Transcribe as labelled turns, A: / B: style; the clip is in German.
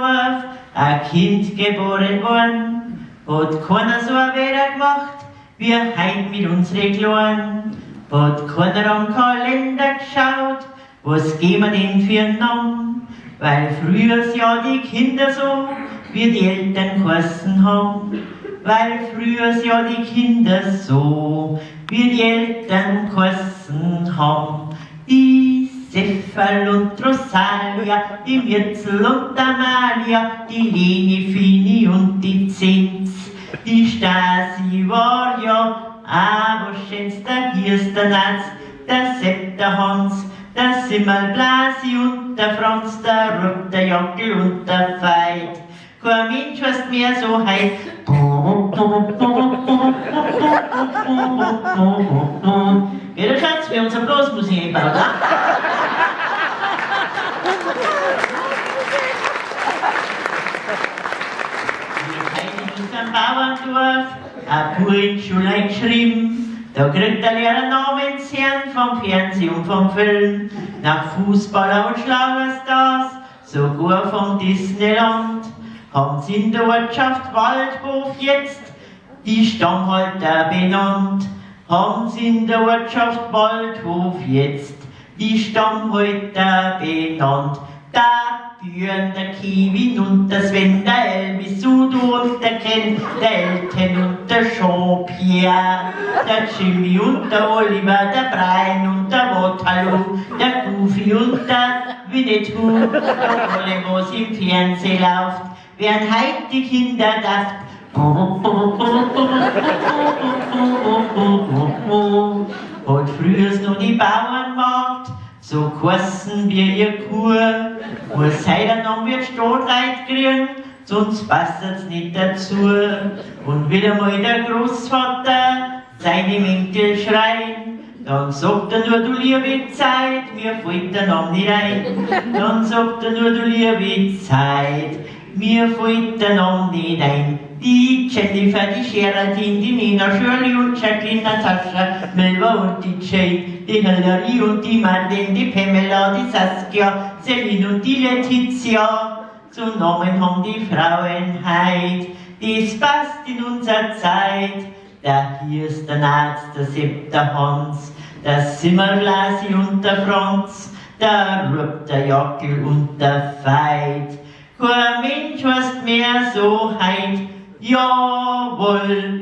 A: Bauerndorf ein Kind geboren worden, hat keiner so ein Wetter gemacht, wie heut mit unsere Kleinen. Hat keiner am Kalender geschaut, was geben wir denn für einen Namen, weil früher ja die Kinder so, wie die Eltern geheißen haben. Weil früher ja die Kinder so, wie die Eltern geheißen haben. Die Sefferl und Rosalia, die Mirzel und Amalia, die Leni, Fini und die Zenz. Die Stasi war ja aber schönster, hier ist der Natz, der Sepp, der Hans, der Simmerl, Blasi und der Franz, der Rupp, der Jockel und der Veit. Kein Mensch hast mehr so heit. Gell, Schatz, wir haben uns Blasmusik eingebaut, ne? In unserem Bauerndorf ein Buch in die Schule geschrieben. Da kriegt der Lehrer Namensherren vom Fernsehen und vom Film, nach Fußballer und Schlagerstars, sogar vom Disneyland. Haben sie in der Ortschaft Waldhof jetzt die Stammhalter benannt. Haben sie in der Ortschaft Waldhof jetzt die Stammhalter benannt. Der Björn, der Kevin und der Sven, der Elvis, Udo und der Ken, der Elton und der Jean-Pierre, der Jimmy und der Oliver, der Brian und der Waterloo, der Goofy und der Winnetou und alle, was im Fernsehen läuft, werden heut die Kinder daft. Hat früher noch die Bauernmarkt, so geheißen wir ihr Kur, muss heute noch wird Strohreit kriegen, sonst passt es nicht dazu. Und wieder mal der Großvater seine Enkel schreien, dann sagt er nur, du liebe Zeit, mir fällt der Name nicht ein. Dann sagt er nur, du liebe Zeit, mir fällt der Name nicht ein. Die Jennifer, die Geraldine, die Nina, Shirley und Jacqueline, Natascha, Melba und die Jane, die Hillary und die Madeleine, die Pamela, die Saskia, Celine und die Letizia. Zu Namen haben die Frauen heut, das passt in unserer Zeit. Da hier ist der Natz, der Sepp, der Hans, der Simmerl, Blasi und der Franz, der Rupp, der Jockel und der Veit. Kein Mensch hast mehr so heut, jawohl.